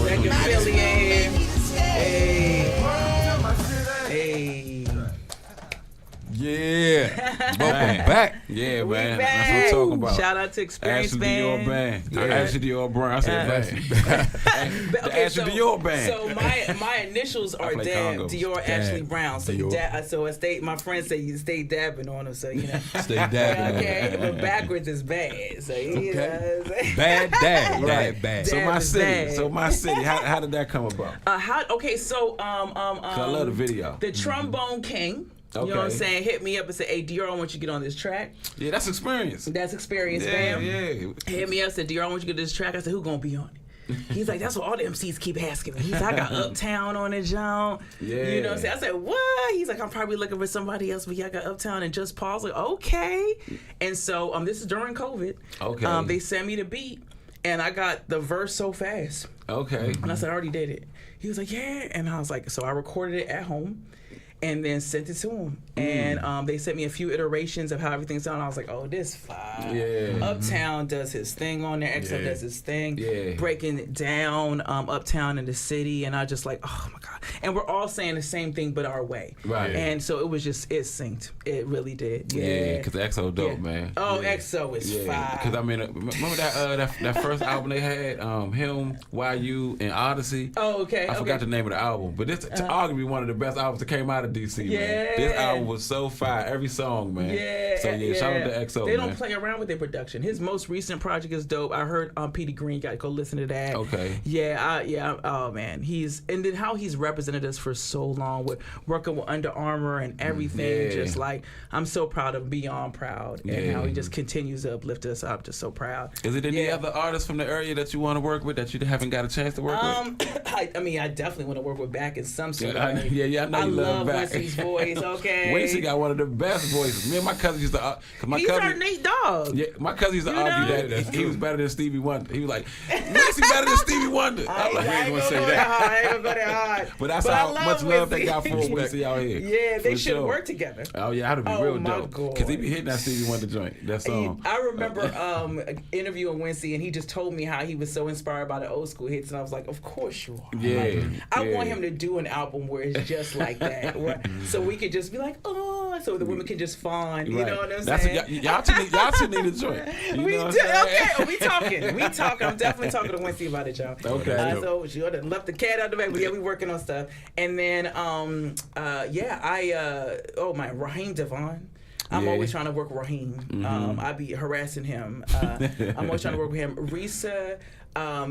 Back in Philly in here. Hey. Hey. Yeah. Welcome back. Yeah, We man. back. That's what I'm talking about. Shout out to Experience Ashley Band. Dior Band. Yeah. Ashley Dior Brand. I said the Ashley Dior Band. So my initials are play Dab, congos. Dior Ashley Brown. So Dior. so I stay. My friends say you stay dabbing on them. So you know. Stay dabbing on Okay, them. but backwards is bad. So you know. What I'm saying? Bad dad. Right. Bad. So Dab my is city. bad. So my city. How did that come about? Okay, so I love the video. The Trombone King. You know what I'm saying? Hit me up and say, "Hey, Dior, I want you to get on this track." Yeah, that's experience. That's Experience, fam. Hit me up, said, "Dior, I want you to get this track." I said, "Who gonna be on it?" He's like, "That's what all the MCs keep asking me." He's like, "I got Uptown on it, John." Yeah. You know what I'm saying? I said, "What?" He's like, "I'm probably looking for somebody else, but yeah, I got Uptown and Just Pause." Like, okay. And so this is during COVID. Okay. They sent me the beat, and I got the verse so fast. Okay. And I said, "I already did it." He was like, "Yeah," and I was like, so I recorded it at home. and then sent it to them. And they sent me a few iterations of how everything's done. I was like, oh, this fire. Yeah. Uptown does his thing on there. XO does his thing. Breaking it down Uptown in the city. And I just like, oh my God. And we're all saying the same thing but our way. Right. And so it was just, it synced. It really did. Yeah, because XO dope, man. Oh, XO is fire. Because I mean, remember that first album they had, him, YU, and Odyssey. Oh, okay. I forgot the name of the album, but this arguably one of the best albums that came out of DC. Man. This album was so fire, every song, man. So shout out to XO. They don't play around with their production. His most recent project is dope. I heard Petey Green. Got to go listen to that. Okay. Oh man, and then how he's represented us for so long with working with Under Armour and everything. Just like I'm so proud of, beyond proud, and how he just continues to uplift us. I'm just so proud. Is it any other artists from the area that you want to work with that you haven't got a chance to work with? I mean, I definitely want to work with Back in some sort of way. I know you love Back. Wincy's voice. Okay. Wincy got one of the best voices. Me and my cousin used to. He's our Nate Dogg. Yeah, my cousin used to argue that he was better than Stevie Wonder. He was like, Wincy better than Stevie Wonder. I'm like, I ain't gonna say that. I ain't gonna go that hard. But that's how much love they got for Wincy out here. Yeah, they should work together. Oh yeah, that'd be real dope. Because he be hitting that Stevie Wonder joint. That song. I remember interviewing Wincy, and he just told me how he was so inspired by the old school hits, and I was like, of course you are. Yeah. I want him to do an album where it's just like that, so we could just be like, oh, so the women can just fawn. You know what I'm saying? Y'all two need a joint. We do. Okay, we talking. I'm definitely talking to Wincy about it, y'all. Okay. So she left the cat out the bag, but we working on stuff. And then, Raheem Devon. I'm always trying to work with Raheem. I be harassing him. I'm always trying to work with him. Risa. I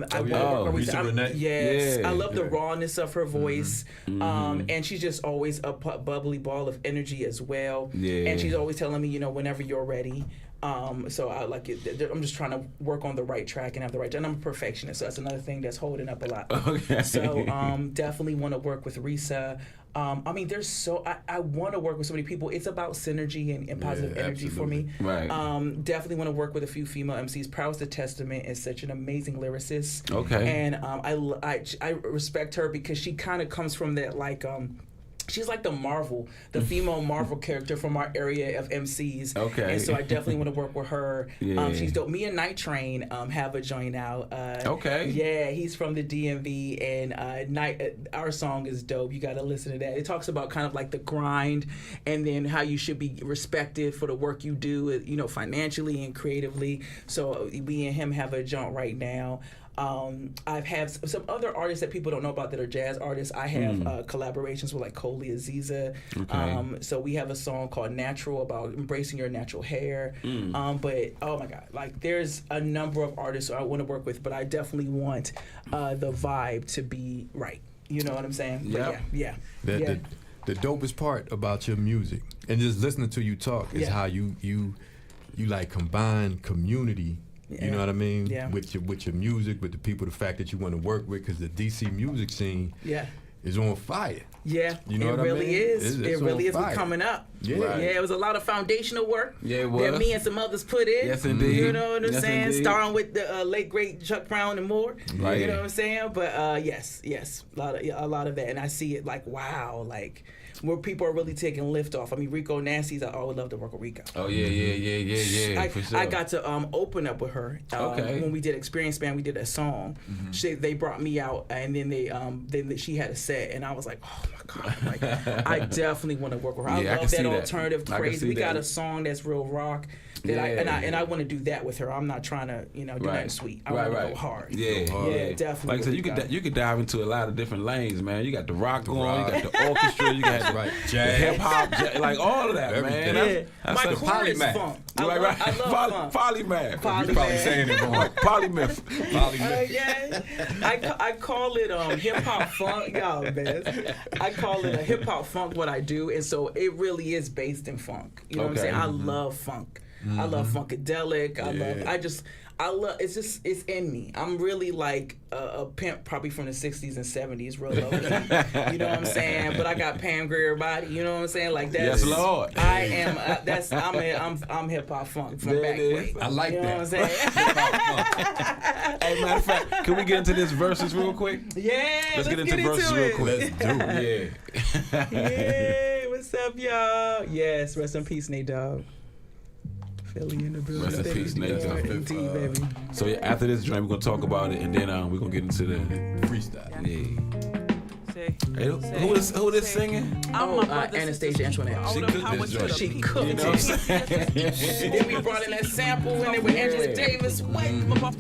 love the rawness of her voice, and she's just always a bubbly ball of energy as well. And she's always telling me, whenever you're ready. So I like it. I'm just trying to work on the right track and have the right. And I'm a perfectionist, so that's another thing that's holding up a lot. Okay. So definitely want to work with Risa. I mean, I want to work with so many people. It's about synergy and positive energy for me. Right. Definitely want to work with a few female MCs. Prowess the Testament is such an amazing lyricist. Okay. And I respect her because she kind of comes from that she's like the female Marvel character from our area of MCs. Okay. And so I definitely want to work with her. She's dope. Me and Night Train have a joint out. Okay. Yeah, he's from the DMV, and our song is dope. You got to listen to that. It talks about kind of like the grind, and then how you should be respected for the work you do, financially and creatively. So we and him have a joint right now. I've had some other artists that people don't know about that are jazz artists. I have collaborations with like Coley Aziza. Okay. So we have a song called Natural about embracing your natural hair. But oh my God, like there's a number of artists I want to work with, but I definitely want the vibe to be right. You know what I'm saying? Yeah. The dopest part about your music and just listening to you talk is how you like combine community. You know what I mean? Yeah. With your music, with the people, the fact that you want to work with, because the DC music scene is on fire. Yeah, you know it really is. It really is coming up. Yeah. Right. Yeah, it was a lot of foundational work that me and some others put in. Yes, indeed. You know what I'm saying? Indeed. Starring with the late great Chuck Brown and more. Right. You know what I'm saying? But yes, a lot of that, and I see it like wow, like. Where people are really taking lift off. I mean, Rico Nasty's, I would love to work with Rico. Oh, yeah, for sure. I got to open up with her. When we did Experience Band, we did a song. They brought me out, and then she had a set, and I was like, oh my God. Like, I definitely want to work with her. I love that alternative crazy. We got a song that's real rock. I want to do that with her. I'm not trying to, do nothing sweet. I want to go hard. Yeah, definitely. Like I said, you could dive into a lot of different lanes, man. You got the rock going, you got the orchestra, you got the hip hop, like all of that, everything. Man. That's my polymath. Funk. I love funk. Polymath. You probably saying it wrong. Polymath. I call it hip hop funk, y'all, man. I call it a hip hop funk. What I do, and so it really is based in funk. You know what I'm saying? I love funk. I love funkadelic. I love it's in me. I'm really like a pimp, probably from the 60s and 70s, real low key. You know what I'm saying? But I got Pam Grier body. You know what I'm saying? Like that's yes, Lord. I am. I'm hip hop funk from back way. I like that. You know what I'm saying? Hey, matter of fact, can we get into this verses real quick? Yeah. Let's get into verses real quick. Let's do it. Yeah. what's up, y'all? Yes, rest in peace, Nate Dogg. Philly in the building. Rest in peace, Nate Dogg. Indeed, baby. So yeah, after this joint, we're gonna talk about it, and then we're gonna get into the freestyle. Yeah. Hey, who is singing? Anastasia Antoinette. She cooked this joint. She cooked. You know what I'm saying? Then we brought in that sample, and then with Angela Davis. Speaking. Angela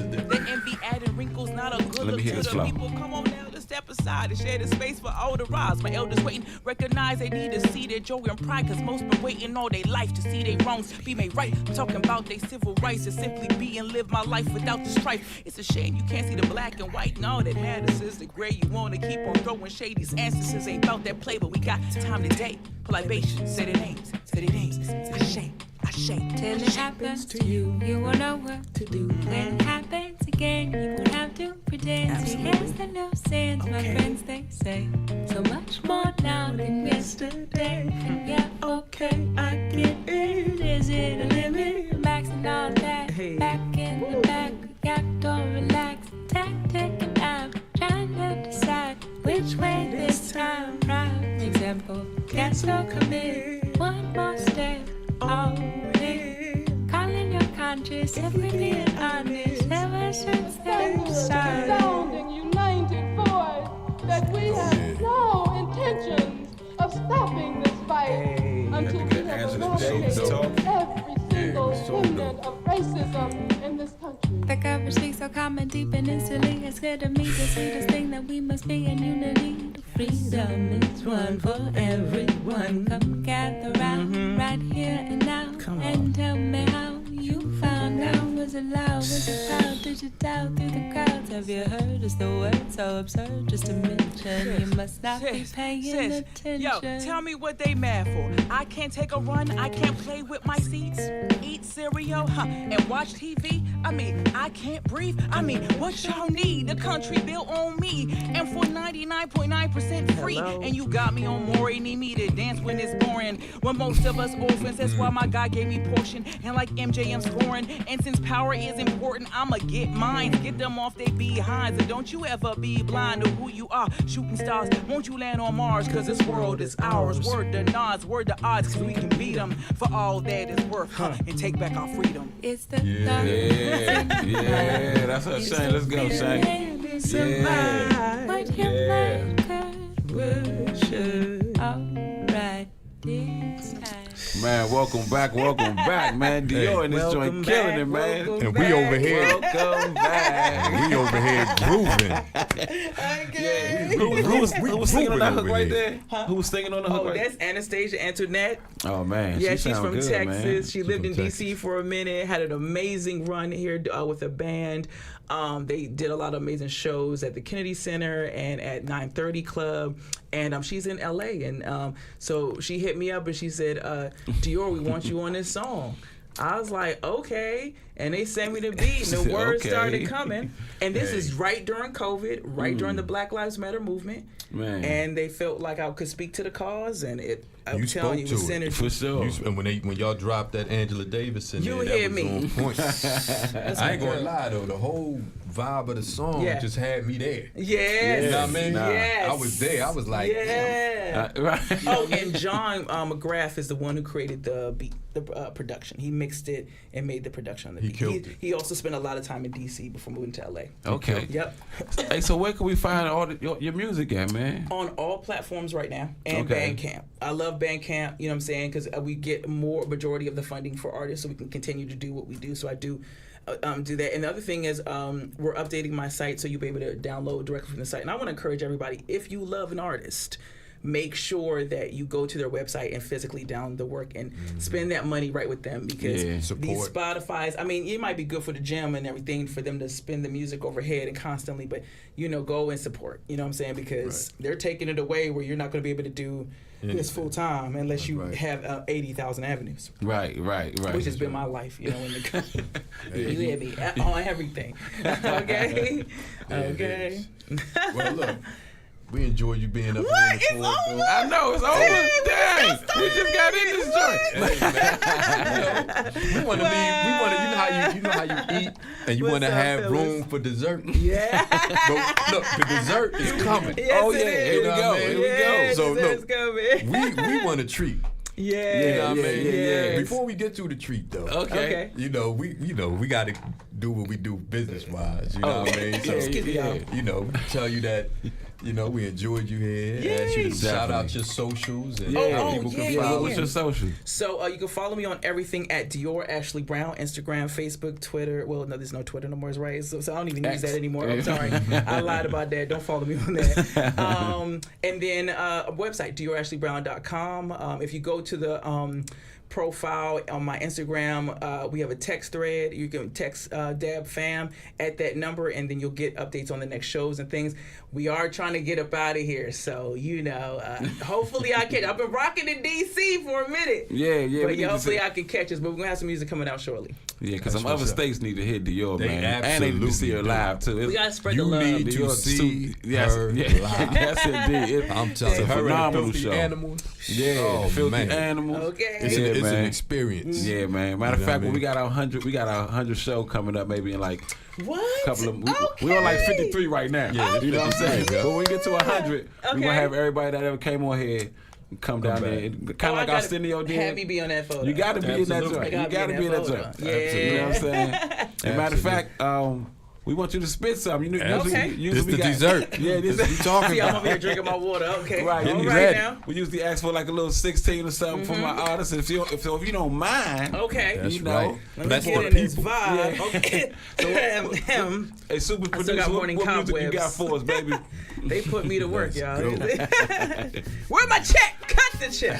Davis. The envy added wrinkles, not a good Let me look hear to this the flow. people. Come on now, let's step aside and share the space for all the rise. My elders waiting, recognize they need to see their joy and pride, cause most been waiting all their life to see their wrongs be made right. I'm talking about their civil rights to simply be and live my life without the strife. It's a shame you can't see the black and white, and all that matters is the gray. You wanna keep on throwing shade. These ancestors ain't about that play, but we got time today. Polybation, say their names, say their names. I shake. Till it happens to you, you will know what to do. When it happens again, you won't have to pretend. See, here's the new sins, my friends, they say. So much more now than yesterday. And yeah, okay, I get it. Is it a limit? Max and all that. Back in the back, we got to relax. Tactic and I'm trying to decide which way this time. Prime example, cancel, commit. One more step. All day, calling your conscience, if we're being honest, ever since the start. Sounding united voice that we have no intentions of stopping this fight until we have eliminated every single remnant of racism in this country. The coverage speaks so calm and deep and instantly it's clear to me the sweetest thing that we must be in unity. Freedom is one for everyone. Come gather round right here and now and tell me how you found out. Was it loud? Was it proud? Did you doubt through the crowds? Have you heard? Is the word so absurd just to mention? You must not be paying attention. Yo, tell me what they mad for. I can't take a run. I can't play with my seeds. Eat cereal, and watch TV. I mean, I can't breathe. I mean, what y'all need? The country built on me, and for 99.9% free. And you got me on Maury, need me to dance when it's boring. When most of us orphans, that's why my God gave me portion. And like MJ, I'm scoring. And since power is important, I'ma get mine. Get them off they behinds. And don't you ever be blind to who you are. Shooting stars, won't you land on Mars? Cause this world is ours. Word to nods, word to odds, cause we can beat them for all that is worth. And take back our freedom. It's the Yeah, that's her Shane. Let's go, Shane. Yeah. What you alright this time. Man, welcome back, man. Dior in this joint killing it, man. And we over here. Welcome back. We over here grooving. Who was singing on that hook right there? Who was singing on the hook right there? That's Anastasia Antoinette. Oh, man. Yeah, she's sound from good, Texas. man. She lived in D.C. for a minute, had an amazing run here with a band. They did a lot of amazing shows at the Kennedy Center and at 930 Club. And she's in L.A. And so she hit me up and she said, Dior, we want you on this song. I was like, okay. And they sent me the beat and the words started coming. And this is right during COVID, right during the Black Lives Matter movement. Man. And they felt like I could speak to the cause, and I'm You telling you, it was spoke to it. synergy. For sure. And when y'all dropped that Angela Davis in You there, hear that me. was on point. I ain't gonna lie though, the whole vibe of the song just had me there. Yes. You know what I mean? Yes. I was there. I was like, yeah. Right. Oh, and John McGrath is the one who created the beat, the production. He mixed it and made the production on the beat. He killed it. He also spent a lot of time in D.C. before moving to L.A. Okay. Yep. Hey, so where can we find all your music at, man? On all platforms right now, and Okay. Bandcamp. I love Bandcamp, you know what I'm saying, because we get majority of the funding for artists, so we can continue to do what we do. So I do that. And the other thing is we're updating my site, so you'll be able to download directly from the site. And I want to encourage everybody, if you love an artist, make sure that you go to their website and physically download the work and spend that money right with them, because these Spotify's, I mean, it might be good for the gym and everything for them to spin the music overhead and constantly, but go and support, you know what I'm saying, because they're taking it away where you're not going to be able to do this full time unless you have 80,000 avenues. Right. Which has been my life, in the you hear me on everything. Okay. Well, look. We enjoy you being up What? here in the It's corridor. over? I know it's over. Dang, we just got in this joint. We want to leave. We want to. You know how you eat, and you What's want to up, have fellas? room for dessert. Yeah. But look, the dessert is coming. Yes, Oh, it yeah, is. here we You know go, what I mean? here we go. Yeah, So, dessert's look, coming. we want a treat. Yeah. You know what I mean? Yes. Before we get to the treat, though. Okay. We got to do what we do business wise. You know what I mean? So, Excuse me, y'all. tell you that. We enjoyed you here. Ask you to shout out your socials and how people can follow What's you. your social? So you can follow me on everything at Dior Ashley Brown, Instagram, Facebook, Twitter. Well, no, there's no Twitter no more, right? So I don't even use that anymore. I'm sorry. I lied about that. Don't follow me on that. And then a website, DiorAshleyBrown.com. If you go to the profile on my Instagram, we have a text thread. You can text Dab Fam at that number, and then you'll get updates on the next shows and things. We are trying to get up out of here, so hopefully I can. I've been rocking in DC for a minute. Yeah. But hopefully I can catch us. But we're gonna have some music coming out shortly. Yeah, because some other states need to hit Dior, They man, and they need to see her absolutely live too. We gotta spread the You love. need to Dior see yes, her yeah. live. Yes, indeed. I'm telling you, It's a her and the phenomenal Filthy show. Animals. Yeah, Oh, filthy man. animals. Okay. It's, Yeah, it's an man. experience. Yeah, man. Matter of You know fact, what I when we mean? got our 100 show coming up, maybe in like What? couple of we on like 53 right now. Yeah, you know what I'm saying. yeah. But when we get to 100, we Okay. gonna have everybody that ever came on here come down back. there, kind of like Arsenio did. Have me be on that photo. You got to be in that Absolutely. joint. You got to be in that photo. joint. Yeah. You know what I'm saying? And matter of fact, we want you to spit something. Okay. This the dessert. Yeah, this We talking See, I'm about. over here drinking my water. Okay. Right, All you right ready? now. We usually ask for like a little 16 or something from our artists. If you don't mind, Okay. That's you know, right. Let me That's get for the in this people. vibe. Yeah. Okay. hey, super I still producer, got what morning music you cobwebs. got for us, baby? They put me to work, y'all. go. Where my check? Cut the check.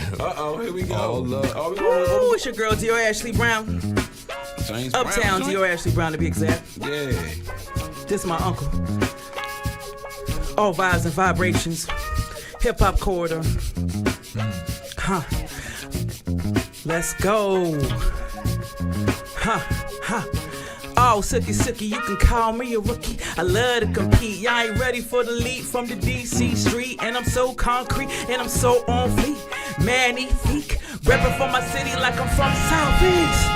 Here we go. All love. Oh, we Ooh, going it's your girl, Dior Ashley Brown. James Uptown Brown, Dior Ashley Brown, to be exact. Yeah. This is my uncle. All vibes and vibrations. Hip hop corridor. Huh. Let's go. Huh. Oh, Sookie, you can call me a rookie. I love to compete. Y'all ain't ready for the leap from the DC street. And I'm so concrete and I'm so on fleek. Manny Feek. Reppin' for my city like I'm from Southeast.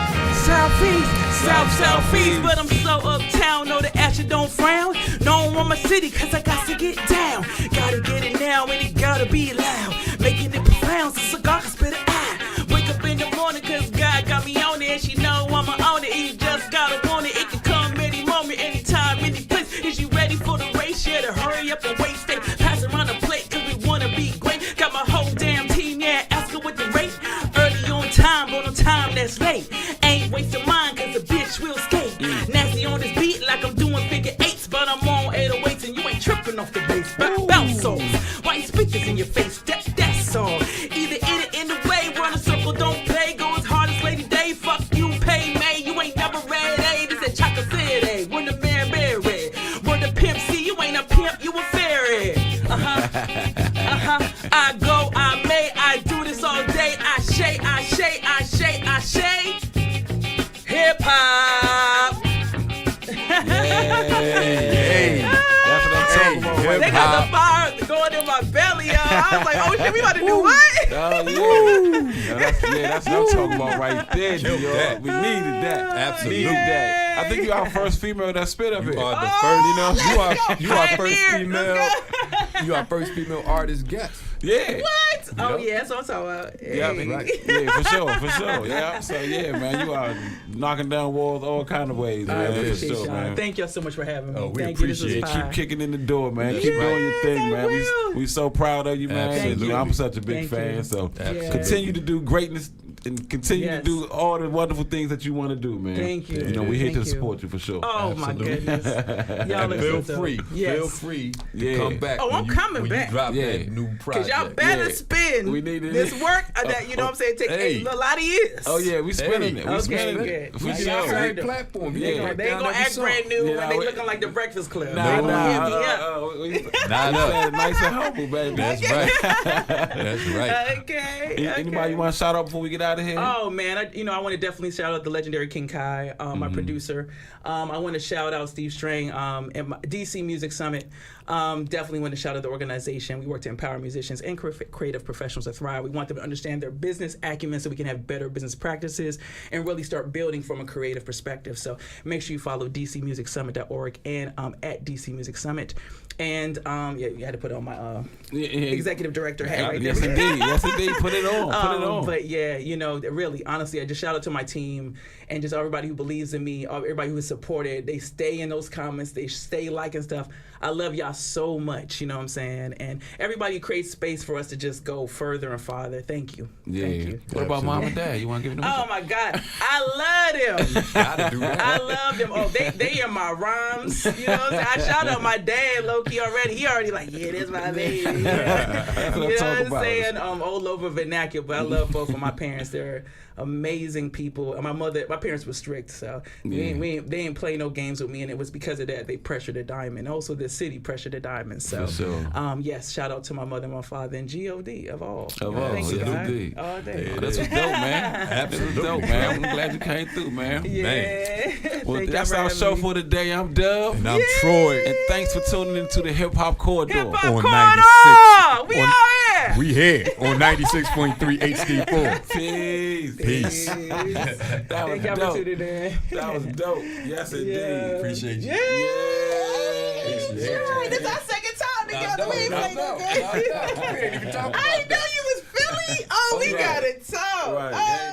But I'm so uptown. Know the action don't frown. No, I want my city cause I got to get down. Gotta get it now and it gotta be loud. Making it profound so cigar can spit it out. Wake up in the morning cause God got me on it. And she know I'ma own it. You just gotta want it. It can come any moment, anytime, any place. Is you ready for the race? Yeah, to hurry up and wait. Stay pass around the plate cause we wanna be great. Got my whole damn team, yeah, ask her what the rate. Early on time, but on time that's late. Ain't wasting mine cause the bitch will skate. Nasty on this beat like I'm doing figure eights. But I'm on 808s and you ain't tripping off the bass. Bounce off, white speakers in your face, that's all. Either in it in the way, run a circle, don't play. Go as hard as Lady Day, fuck you, pay May. You ain't never ready, this is Chocolate City. When the man buried, when the pimp see you ain't a pimp, you a fairy. I go, I may, I do this all day. I shay. Hip hop. Hey. That's what I'm talking about. They got the fire going in my belly, y'all. I was like, oh shit, we about to do what? That's what I'm talking about right there, Dior. We needed that. Absolutely. Needed that. I think you our first female that spit up here. You are the first. You are first Pioneer. female. You are first female artist guest. Yeah. What? Oh yeah, that's what I'm talking about. Yeah, Hey. Right. yeah, for sure. Yeah, so yeah, man, you are knocking down walls all kind of ways, I man. For appreciate sure, y'all. man. Thank y'all so much for having me. Oh, we Thank you. This was appreciate fine. Keep kicking in the door, man. Yeah, Keep doing your thing, I man. will. We so proud of you, man. Absolutely. You know, I'm such a big Thank fan. you. So Absolutely. continue to do greatness and continue Yes. to do all the wonderful things that you want to do, man. Thank you. You know, we here Thank to you. support you for sure. Oh Absolutely. my goodness. Y'all are Feel so dope. free. Yes. Feel free to Yeah. come back. Oh, when I'm you- coming when back. You drop Yeah. that new Cause project. y'all better Yeah. spin We needed this it. work that you know what I'm saying take Hey. a lot of years. Oh yeah, we spinning Hey. it. We Okay, spinning good. it. We For got sure. y'all Great heard them. platform. Yeah. You They break ain't down gonna every act song. brand new Yeah, when they we- looking like the Breakfast Club. Nah, They gonna hit me up. Nah, nice and humble, baby. That's right. That's right. Okay. Anybody you want to shout out before we get out of out of here? Oh man, I want to definitely shout out the legendary King Kai, my producer. I want to shout out Steve Strang and my DC Music Summit. Definitely want to shout out the organization. We work to empower musicians and creative professionals to thrive. We want them to understand their business acumen so we can have better business practices and really start building from a creative perspective. So make sure you follow dcmusicsummit.org and at DC Music Summit. And you had to put on my executive director hat right there. Yes indeed. Put it on. But yeah, really, honestly, I just shout out to my team and just everybody who believes in me, everybody who has supported. They stay in those comments, they stay liking stuff. I love y'all so much, you know what I'm saying? And everybody creates space for us to just go further and farther. Thank you. Yeah. Thank you. What about mom and dad? You want to give them Oh my God. I love them. Gotta do that. I love them. Oh, they are my rhymes. You know what I'm saying? I shout out my dad, low-key already. He already like, yeah, that's my baby. You know what I'm saying? All over vernacular, but I love both of my parents. They're amazing people. And my parents were strict, so they ain't play no games with me, and it was because of that they pressured a diamond. Also, the city pressured a diamond. So, yes, shout out to my mother and my father and God of all. Thank you, God. All day. That's what's dope, man. Absolutely dope, man. I'm glad you came through, man. Yeah. Man. Well, that's our show for today. I'm Dub. And I'm Troy. And thanks for tuning into the Hip Hop Corridor. Hip Hop Corridor! We out here! We here on 96.3 HD4. Peace. That was dope. That was dope. Yes, indeed. Yeah. Appreciate you. Yeah. This is our second time together. We ain't played no games. I didn't know you was Philly. Oh, we got it. So. Right.